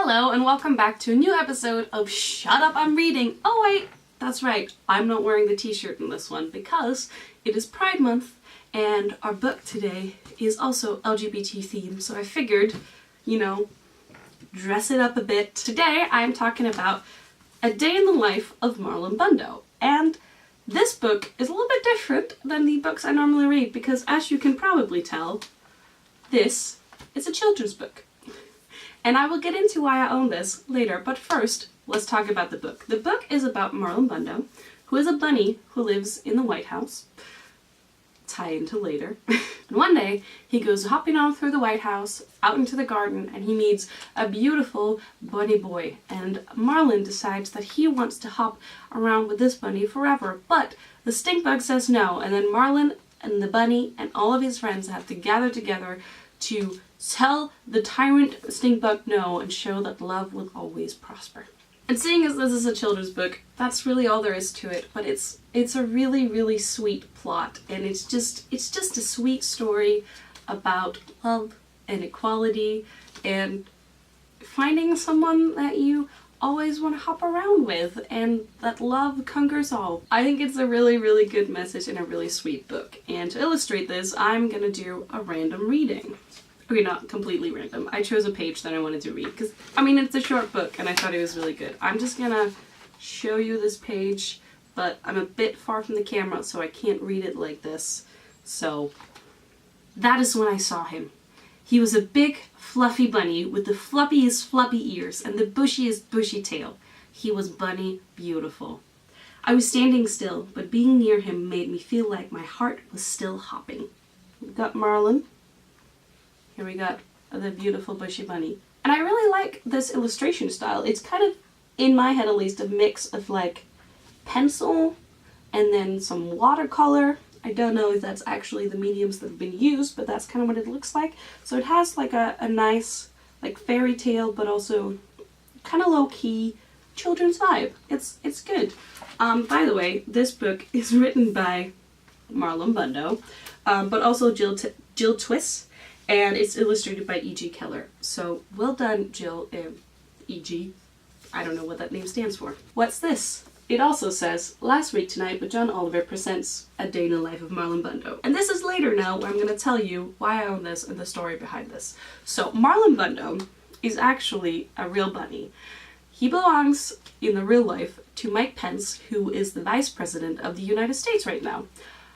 Hello and welcome back to a new episode of Shut Up, I'm Reading. Oh wait, that's right, I'm not wearing the t-shirt in this one because it is Pride Month and our book today is also LGBT themed, so I figured, dress it up a bit. Today I'm talking about A Day in the Life of Marlon Bundo, and this book is a little bit different than the books I normally read because, as you can probably tell, this is a children's book. And I will get into why I own this later, but first, let's talk about the book. The book is about Marlon Bundo, who is a bunny who lives in the White House. Tie into later. And one day, he goes hopping on through the White House, out into the garden, and he meets a beautiful bunny boy. And Marlon decides that he wants to hop around with this bunny forever, but the stink bug says no, and then Marlon and the bunny and all of his friends have to gather together to tell the tyrant stink bug no and show that love will always prosper. And seeing as this is a children's book, that's really all there is to it, but it's a really, really sweet plot, and it's just a sweet story about love and equality and finding someone that you always want to hop around with and that love conquers all. I think it's a really, really good message and a really sweet book. And to illustrate this, I'm gonna do a random reading. Okay, not completely random. I chose a page that I wanted to read because, it's a short book and I thought it was really good. I'm just gonna show you this page, but I'm a bit far from the camera so I can't read it like this. So, that is when I saw him. He was a big, fluffy bunny with the fluffiest fluffy ears and the bushiest bushy tail. He was bunny beautiful. I was standing still, but being near him made me feel like my heart was still hopping. We've got Marlon. Here we got the beautiful bushy bunny. And I really like this illustration style. It's kind of, in my head at least, a mix of like pencil and then some watercolor. I don't know if that's actually the mediums that have been used, but that's kind of what it looks like. So it has like a nice like fairy tale, but also kind of low-key children's vibe. It's good. By the way, this book is written by Marlon Bundo, but also Jill Twiss. And it's illustrated by E.G. Keller. So, well done, Jill. E.G. I don't know what that name stands for. What's this? It also says, Last Week Tonight with John Oliver presents A Day in the Life of Marlon Bundo. And this is later now where I'm going to tell you why I own this and the story behind this. So, Marlon Bundo is actually a real bunny. He belongs, in the real life, to Mike Pence, who is the Vice President of the United States right now.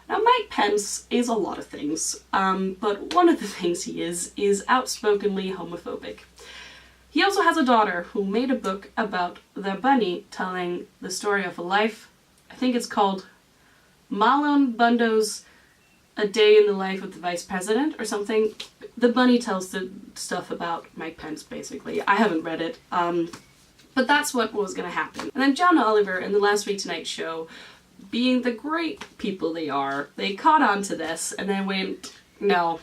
Now, Mike Pence is a lot of things, but one of the things he is outspokenly homophobic. He also has a daughter who made a book about the bunny telling the story of a life. I think it's called Marlon Bundo's A Day in the Life of the Vice President or something. The bunny tells the stuff about Mike Pence, basically. I haven't read it, but that's what was going to happen. And then John Oliver in the Last Week Tonight show, being the great people they are, they caught on to this and then went, no,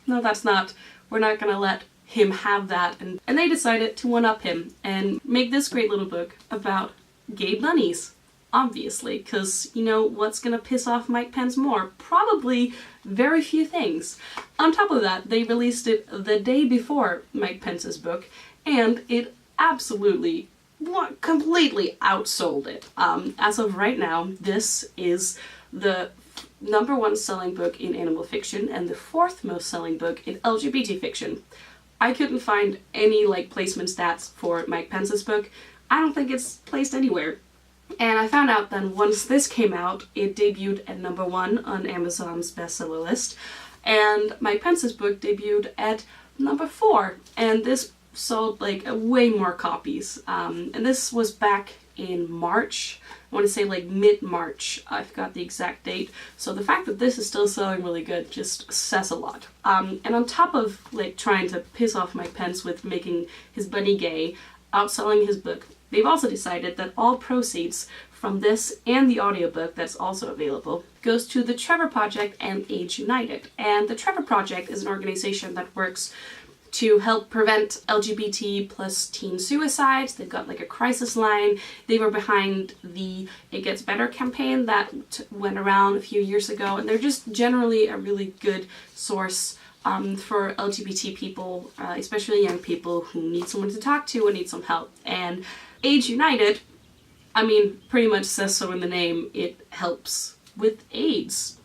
that's not, we're not gonna let him have that. And they decided to one-up him and make this great little book about gay bunnies, obviously, because, what's gonna piss off Mike Pence more? Probably very few things. On top of that, they released it the day before Mike Pence's book, and it absolutely completely outsold it. As of right now, this is the #1 selling book in animal fiction and the 4th most selling book in LGBT fiction. I couldn't find any placement stats for Mike Pence's book. I don't think it's placed anywhere. And I found out that once this came out, it debuted at #1 on Amazon's bestseller list, and Mike Pence's book debuted at #4, and this sold way more copies. And this was back in March. I want to say mid-March. I forgot the exact date. So the fact that this is still selling really good just says a lot. And on top of trying to piss off Mike Pence with making his bunny gay, outselling his book, they've also decided that all proceeds from this and the audiobook that's also available goes to the Trevor Project and Age United. And the Trevor Project is an organization that works to help prevent LGBT plus teen suicides. They've got a crisis line. They were behind the It Gets Better campaign that went around a few years ago, and they're just generally a really good source for LGBT people, especially young people who need someone to talk to and need some help. And AIDS United, I mean, pretty much says so in the name, it helps with AIDS.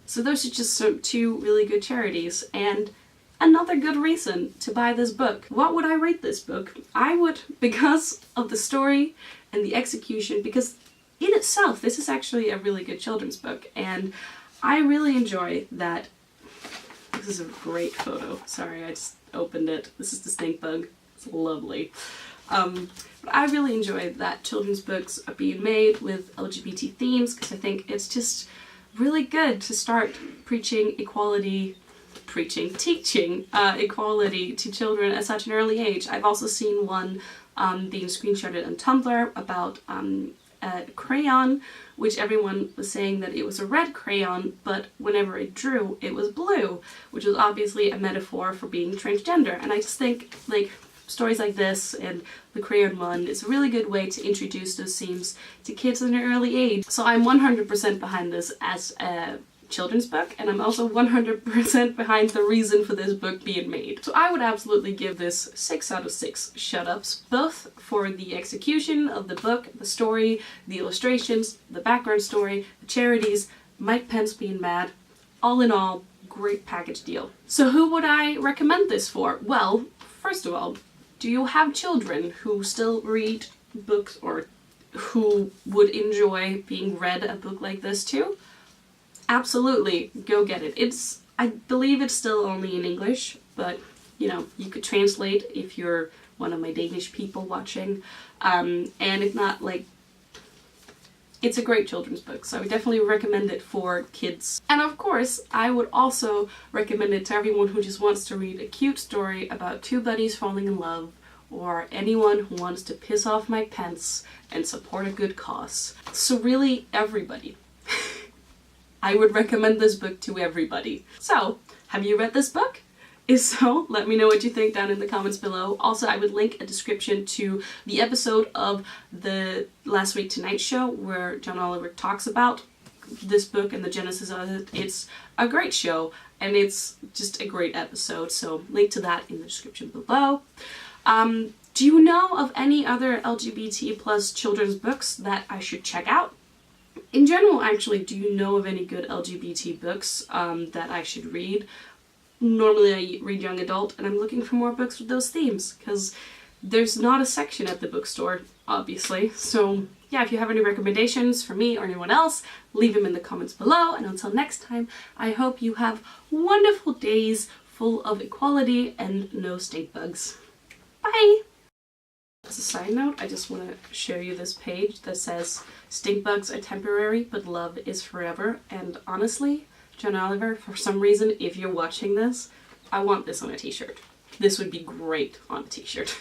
So those are just two really good charities, and another good reason to buy this book. What would I rate this book? I would, because of the story and the execution, because in itself, this is actually a really good children's book, and I really enjoy that. This is a great photo. Sorry, I just opened it. This is the stink bug. It's lovely. But I really enjoy that children's books are being made with LGBT themes, because I think it's just really good to start teaching equality to children at such an early age. I've also seen one being screenshotted on Tumblr about a crayon, which everyone was saying that it was a red crayon, but whenever it drew, it was blue, which was obviously a metaphor for being transgender. And I just think, like, stories like this and the crayon one is a really good way to introduce those themes to kids at an early age. So I'm 100% behind this as a children's book, and I'm also 100% behind the reason for this book being made. So I would absolutely give this 6 out of 6 shut-ups, both for the execution of the book, the story, the illustrations, the background story, the charities, Mike Pence being mad. All in all, great package deal. So who would I recommend this for? Well, first of all, do you have children who still read books or who would enjoy being read a book like this too? Absolutely, go get it. I believe it's still only in English, but you know, you could translate if you're one of my Danish people watching. And if not, like, it's a great children's book, so I would definitely recommend it for kids. And of course, I would also recommend it to everyone who just wants to read a cute story about two buddies falling in love, or anyone who wants to piss off Mike Pence and support a good cause. So really, everybody. I would recommend this book to everybody. So, have you read this book? If so, let me know what you think down in the comments below. Also, I would link a description to the episode of the Last Week Tonight show where John Oliver talks about this book and the genesis of it. It's a great show, and it's just a great episode, so link to that in the description below. Do you know of any other LGBT plus children's books that I should check out? In general, actually, do you know of any good LGBT books that I should read? Normally I read young adult, and I'm looking for more books with those themes, because there's not a section at the bookstore, obviously. So yeah, if you have any recommendations for me or anyone else, leave them in the comments below, and until next time, I hope you have wonderful days full of equality and no stink bugs. Bye! As a side note, I just want to show you this page that says, "Stink bugs are temporary, but love is forever." And honestly, John Oliver, for some reason, if you're watching this, I want this on a t-shirt. This would be great on a t-shirt.